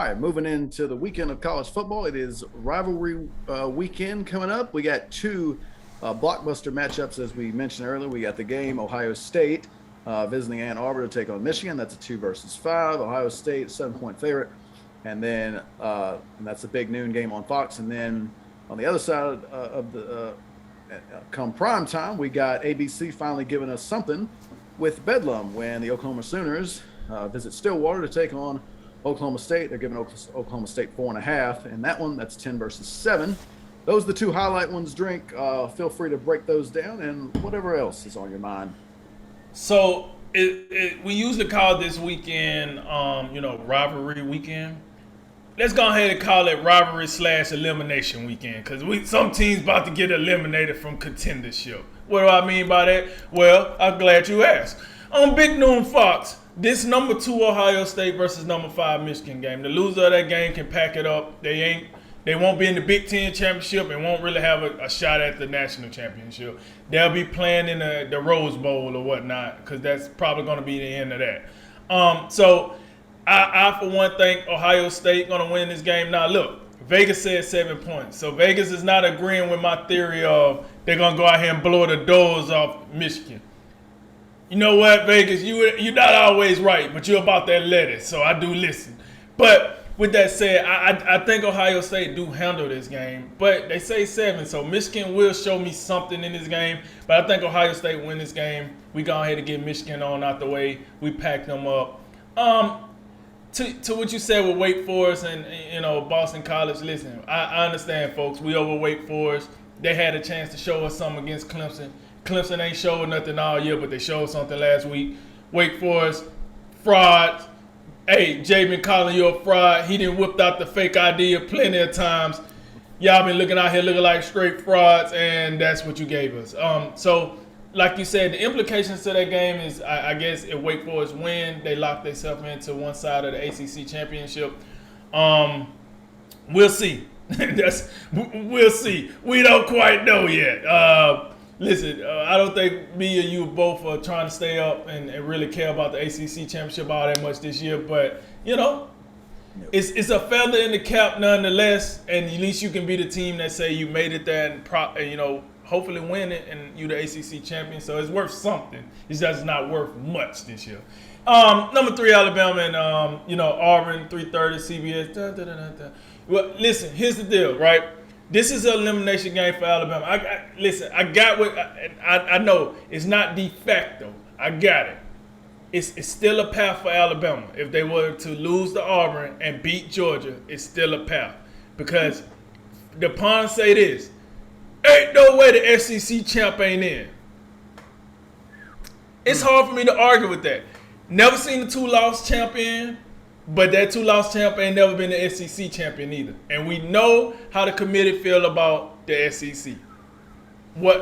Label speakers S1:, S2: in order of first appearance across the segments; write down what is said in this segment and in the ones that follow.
S1: All right, moving into the weekend of college football. It is rivalry weekend coming up. We got two blockbuster matchups, as we mentioned earlier. We got the game Ohio State visiting Ann Arbor to take on Michigan. That's a 2-5. Ohio State 7-point favorite, and that's a big noon game on Fox. And then on the other side of the come prime time, we got ABC finally giving us something with Bedlam when the Oklahoma Sooners visit Stillwater to take on Oklahoma State. They're giving Oklahoma State 4.5. And that one, that's 10-7. Those are the two highlight ones, Drink. Feel free to break those down and whatever else is on your mind.
S2: So we usually call this weekend, rivalry weekend. Let's go ahead and call it rivalry/elimination weekend, because some teams about to get eliminated from contendership. What do I mean by that? Well, I'm glad you asked. On Big Noon Fox, this number 2 Ohio State versus number 5 Michigan game. The loser of that game can pack it up. They won't be in the Big Ten championship and won't really have a shot at the national championship. They'll be playing in the Rose Bowl or whatnot, because that's probably going to be the end of that. So I for one think Ohio State going to win this game. Now look, Vegas said 7 points. So Vegas is not agreeing with my theory of they're going to go out here and blow the doors off Michigan. You know what, Vegas? You're not always right, but you're about that lettuce, so I do listen. But with that said, I think Ohio State do handle this game, but they say 7, so Michigan will show me something in this game. But I think Ohio State win this game. We go ahead and get Michigan on out the way. We pack them up. To what you said with Wake Forest and Boston College, listen, I understand, folks. We over Wake Forest. They had a chance to show us something against Clemson. Clemson ain't showing nothing all year, but they showed something last week. Wake Forest, fraud. Hey, Jamin calling you a fraud. He done whipped out the fake ID plenty of times. Y'all been looking out here looking like straight frauds, and that's what you gave us. So, like you said, the implications to that game is, I guess, if Wake Forest win, they lock themselves into one side of the ACC championship. We'll see. We'll see. We don't quite know yet. Listen, I don't think me or you both are trying to stay up and really care about the ACC championship all that much this year. But, it's a feather in the cap nonetheless. And at least you can be the team that say you made it there and, hopefully win it and you the ACC champion. So it's worth something. It's just not worth much this year. Number 3, Alabama and, Auburn, 3:30, CBS. Well, listen, here's the deal, right? This is an elimination game for Alabama. I got what I know. It's not de facto. I got it. It's still a path for Alabama. If they were to lose to Auburn and beat Georgia, it's still a path. Because the Pons say this, ain't no way the SEC champ ain't in. It's hard for me to argue with that. Never seen a 2-loss champion. But that 2-loss champ ain't never been the SEC champion either. And we know how the committee feel about the SEC.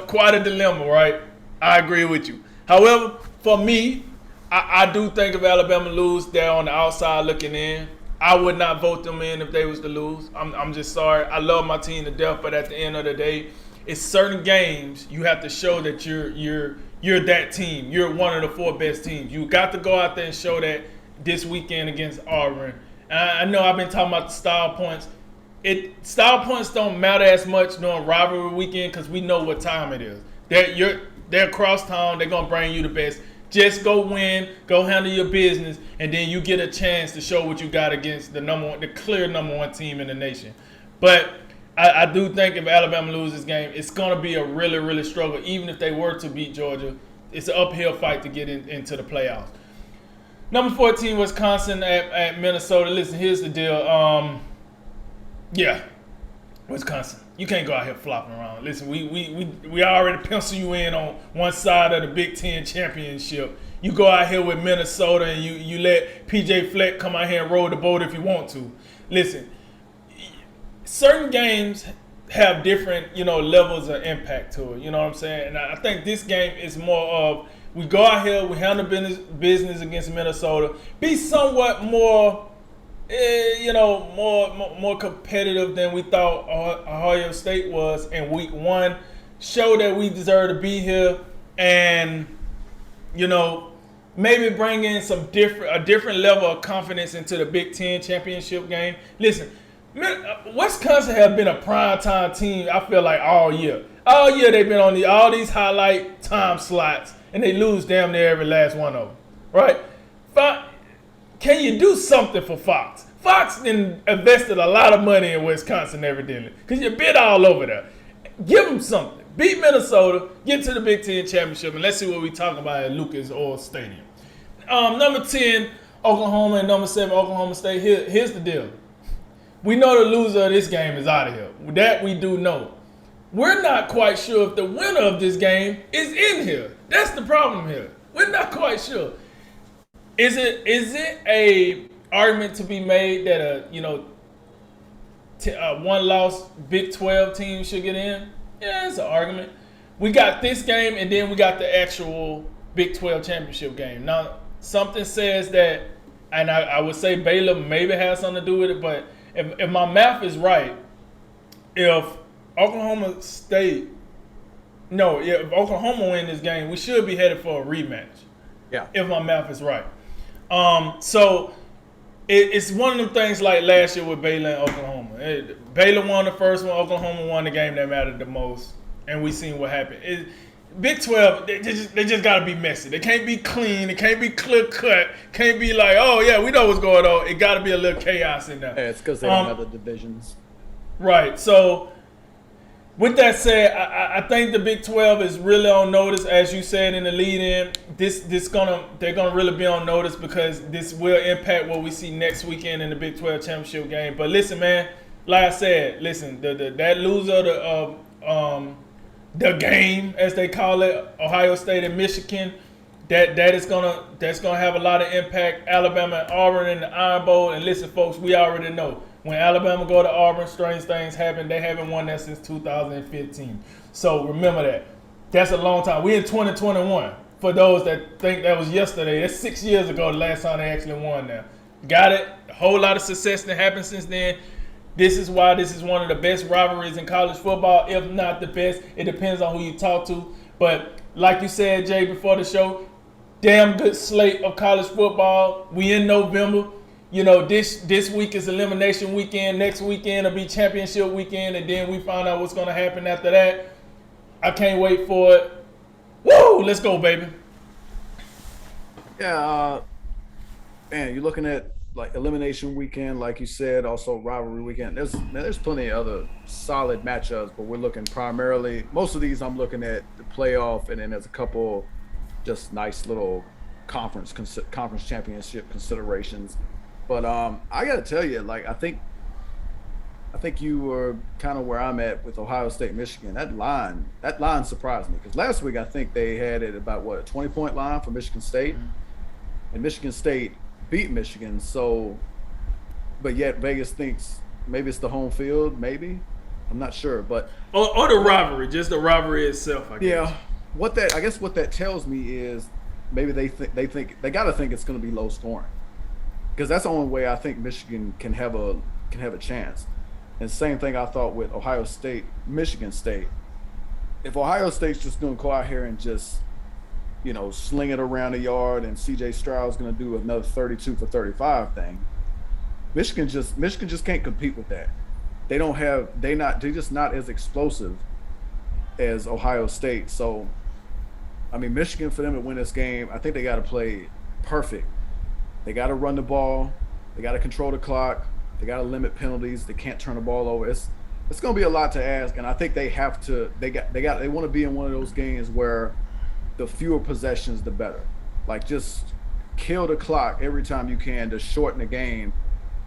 S2: Quite a dilemma, right? I agree with you. However, for me, I do think if Alabama lose, they're on the outside looking in. I would not vote them in if they was to lose. I'm just sorry. I love my team to death, but at the end of the day, it's certain games you have to show that you're that team. You're one of the 4 best teams. You got to go out there and show that this weekend against Auburn. I know I've been talking about the style points. Style points don't matter as much during rivalry weekend because we know what time it is. They're across town. They're going to bring you the best. Just go win, go handle your business, and then you get a chance to show what you got against the clear number 1 team in the nation. But I do think if Alabama loses this game, it's going to be a really, really struggle. Even if they were to beat Georgia, it's an uphill fight to get into the playoffs. Number 14, Wisconsin at Minnesota. Listen, here's the deal. Wisconsin. You can't go out here flopping around. Listen, we already pencil you in on one side of the Big Ten championship. You go out here with Minnesota and you let PJ Fleck come out here and roll the boat if you want to. Listen, certain games have different, levels of impact to it. You know what I'm saying? And I think this game is more of, we go out here, we handle business against Minnesota, be somewhat more, more competitive than we thought Ohio State was in week 1. Show that we deserve to be here, and maybe bring in a different level of confidence into the Big Ten championship game. Listen, Wisconsin has been a primetime team, I feel like, all year. All year they've been on all these highlight time slots, and they lose damn near every last one of them, right? Can you do something for Fox? Fox invested a lot of money in Wisconsin, evidently, because you bid all over there. Give them something. Beat Minnesota, get to the Big Ten championship, and let's see what we talk about at Lucas Oil Stadium. Number 10, Oklahoma, and number 7, Oklahoma State. Here's the deal. We know the loser of this game is out of here. That we do know. We're not quite sure if the winner of this game is in here. That's the problem here. We're not quite sure. Is it a argument to be made that a one-loss Big 12 team should get in? Yeah, it's an argument. We got this game, and then we got the actual Big 12 championship game. Now, something says that, and I would say Baylor maybe has something to do with it, but if my math is right, if Oklahoma win this game, we should be headed for a rematch.
S1: Yeah.
S2: If my math is right. So it's one of them things like last year with Baylor and Oklahoma. Baylor won the first one, Oklahoma won the game that mattered the most, and we seen what happened. Big 12, they just got to be messy. They can't be clean. It can't be clear cut. Can't be like, oh yeah, we know what's going on. It got to be a little chaos in there.
S1: Yeah, it's because they don't have the divisions.
S2: Right. So with that said, I think the Big 12 is really on notice, as you said in the lead-in. They're gonna really be on notice because this will impact what we see next weekend in the Big 12 championship game. But listen, man, like I said, that loser of the game, as they call it, Ohio State and Michigan, that's gonna have a lot of impact. Alabama and Auburn in the Iron Bowl, and listen, folks, we already know. When Alabama go to Auburn, strange things happen. They haven't won that since 2015. So remember that. That's a long time. We in 2021. For those that think that was yesterday, that's 6 years ago the last time they actually won now. Got it? A whole lot of success that happened since then. This is why this is one of the best rivalries in college football, if not the best. It depends on who you talk to. But like you said, Jay, before the show, damn good slate of college football. We in November. You know, this week is elimination weekend. Next weekend will be championship weekend, and then we find out what's going to happen after that. I can't wait for it. Woo! Let's go, baby.
S1: Yeah, man, you're looking at like elimination weekend, like you said, also rivalry weekend. There's plenty of other solid matchups, but we're looking primarily. Most of these I'm looking at the playoff, and then there's a couple just nice little conference championship considerations. But I got to tell you, like I think you were kind of where I'm at with Ohio State, Michigan. That line surprised me because last week I think they had it about a 20-point line for Michigan State, and Michigan State beat Michigan. So, but yet Vegas thinks maybe it's the home field. Maybe I'm not sure, but
S2: or the rivalry, just the rivalry itself. I guess.
S1: Yeah, what that tells me is maybe they got to think it's going to be low scoring. Because that's the only way I think Michigan can have a chance. And same thing I thought with Ohio State, Michigan State. If Ohio State's just going to go out here and just, sling it around the yard, and C.J. Stroud's going to do another 32 for 35 thing, Michigan just can't compete with that. They're just not as explosive as Ohio State. So, I mean, Michigan, for them to win this game, I think they got to play perfect. They got to run the ball. They got to control the clock. They got to limit penalties. They can't turn the ball over. It's going to be a lot to ask, and I think they have to. They want to be in one of those games where the fewer possessions, the better. Like just kill the clock every time you can to shorten the game,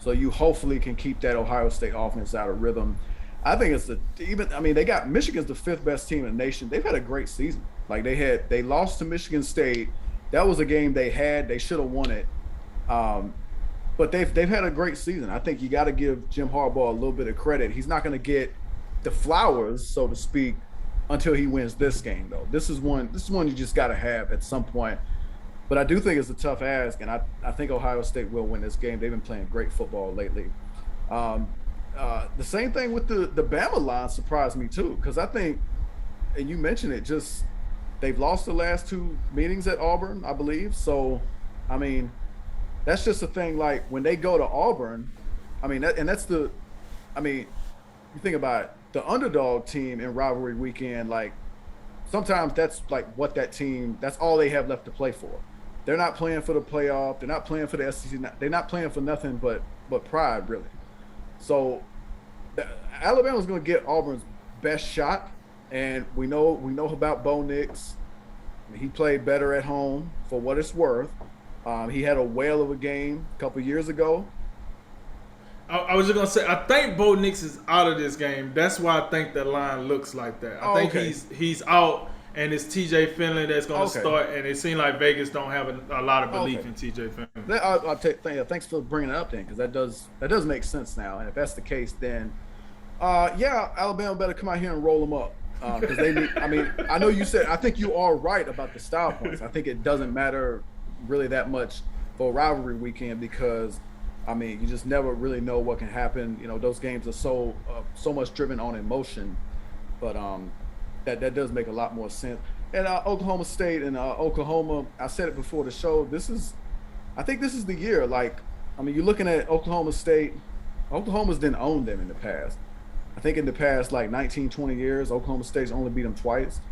S1: so you hopefully can keep that Ohio State offense out of rhythm. I think they got Michigan's the 5th best team in the nation. They've had a great season. Like they lost to Michigan State. That was a game they should have won it. But they've had a great season. I think you got to give Jim Harbaugh a little bit of credit. He's not going to get the flowers, so to speak, until he wins this game, though. This is one you just got to have at some point. But I do think it's a tough ask, and I think Ohio State will win this game. They've been playing great football lately. The same thing with the Bama line surprised me too, because I think, and you mentioned it, just they've lost the last two meetings at Auburn, I believe. So, I mean, that's just a thing. Like when they go to Auburn, I mean, I mean, you think about it, the underdog team in rivalry weekend. Like sometimes that's like what that team. That's all they have left to play for. They're not playing for the playoff. They're not playing for the SEC. They're not playing for nothing but pride, really. So Alabama's going to get Auburn's best shot, and we know about Bo Nix. He played better at home for what it's worth. He had a whale of a game a couple years ago.
S2: I was just gonna say, I think Bo Nix is out of this game. That's why I think the line looks like that. I think he's out, and it's T.J. Finley that's gonna start. And it seems like Vegas don't have a lot of belief in T.J. Finley.
S1: Thanks for bringing it up then, because that does make sense now. And if that's the case, then Alabama better come out here and roll them up. Because they need. I mean, I know you said. I think you are right about the style points. I think it doesn't matter really that much for rivalry weekend because, I mean, you just never really know what can happen. You know, those games are so much driven on emotion, but that does make a lot more sense. And Oklahoma State and Oklahoma, I said it before the show. I think this is the year. Like, I mean, you're looking at Oklahoma State. Oklahoma's didn't own them in the past. I think in the past, like 19, 20 years, Oklahoma State's only beat them twice.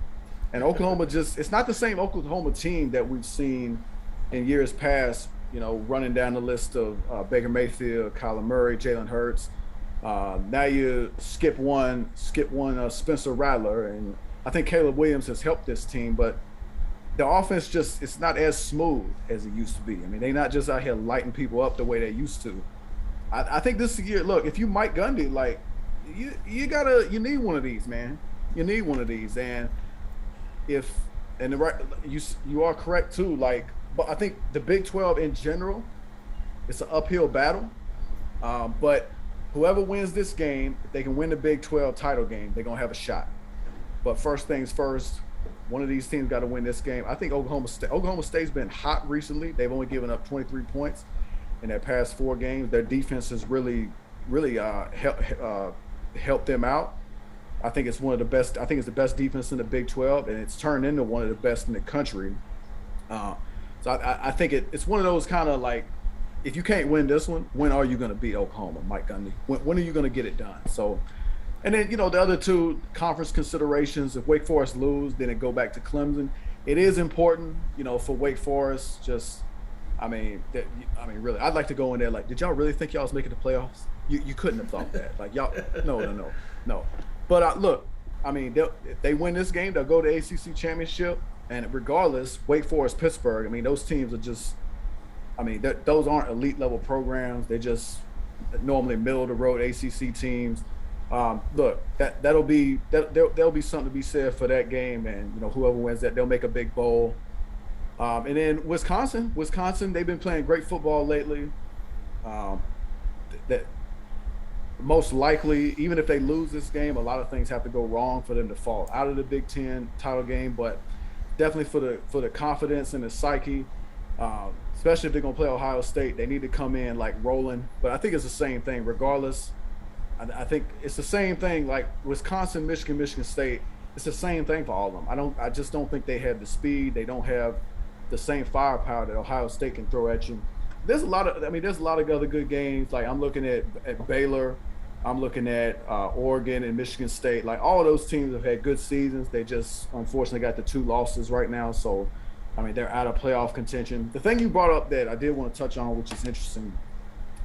S1: And Oklahoma it's not the same Oklahoma team that we've seen in years past, you know, running down the list of Baker Mayfield, Kyler Murray, Jalen Hurts. Now you skip one Spencer Rattler. And I think Caleb Williams has helped this team, but the offense it's not as smooth as it used to be. I mean, they're not just out here lighting people up the way they used to. I think this year, look, if you Mike Gundy, like, you need one of these, man. You need one of these, and you are correct too. Like, but I think the Big 12 in general, it's an uphill battle. But whoever wins this game, if they can win the Big 12 title game, they're gonna have a shot. But first things first, one of these teams got to win this game. I think Oklahoma State's been hot recently. They've only given up 23 points in their past 4 games. Their defense has really help them out. I think it's one of the best. I think it's the best defense in the Big 12, and it's turned into one of the best in the country. So I think it's one of those kind of like, if you can't win this one, when are you going to beat Oklahoma, Mike Gundy? When are you going to get it done? So, and then, you know, the other two conference considerations, if Wake Forest lose, then it go back to Clemson. It is important, you know, for Wake Forest. Really, I'd like to go in there like, did y'all really think y'all was making the playoffs? You couldn't have thought that. Like, y'all, no. But look, I mean, if they win this game, they'll go to ACC championship. And regardless, Wake Forest, Pittsburgh, I mean, those teams are just, I mean, those aren't elite level programs. They're just normally middle of the road ACC teams. Look, there'll be something to be said for that game, and you know, whoever wins that, they'll make a big bowl. And then Wisconsin, they've been playing great football lately. That most likely, even if they lose this game, a lot of things have to go wrong for them to fall out of the Big Ten title game. But definitely for the confidence and the psyche, especially if they're gonna play Ohio State, they need to come in like rolling. But I think it's the same thing regardless. I think it's the same thing like Wisconsin, Michigan State. It's the same thing for all of them. I just don't think they have the speed. They don't have the same firepower that Ohio State can throw at you. There's a lot of other good games. Like I'm looking at Baylor, I'm looking at Oregon and Michigan State. Like all of those teams have had good seasons. They just unfortunately got the 2 losses right now. So, I mean, they're out of playoff contention. The thing you brought up that I did want to touch on, which is interesting,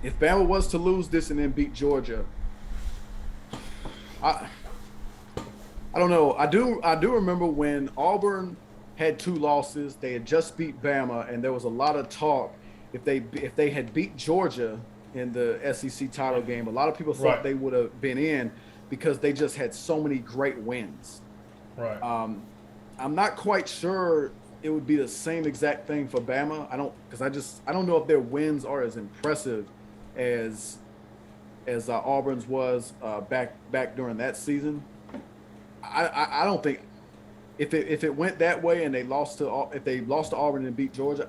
S1: if Bama was to lose this and then beat Georgia, I don't know. I do remember when Auburn had 2 losses. They had just beat Bama, and there was a lot of talk. If they had beat Georgia in the SEC title game, a lot of people thought they would have been in because they just had so many great wins.
S2: Right.
S1: I'm not quite sure it would be the same exact thing for Bama. I don't know if their wins are as impressive as Auburn's was back during that season. I don't think if it went that way and if they lost to Auburn and beat Georgia,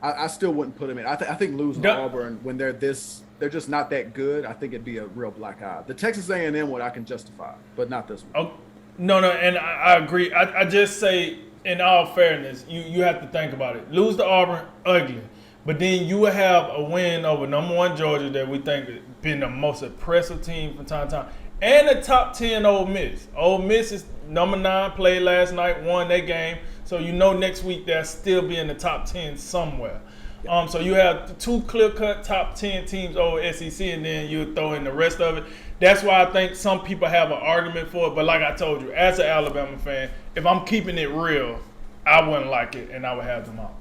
S1: I still wouldn't put them in. I think losing to Auburn when they're just not that good, I think it'd be a real black eye. The Texas A&M one I can justify, but not this one.
S2: Oh, no, and I agree. I just say in all fairness, you have to think about it. Lose to Auburn, ugly. But then you will have a win over number 1 Georgia that we think has been the most impressive team from time to time. And the top 10 Ole Miss. Ole Miss is number 9, played last night, won that game. So you know next week they'll still be in the top 10 somewhere. So you have 2 clear-cut top 10 teams over SEC, and then you throw in the rest of it. That's why I think some people have an argument for it. But like I told you, as an Alabama fan, if I'm keeping it real, I wouldn't like it, and I would have them out.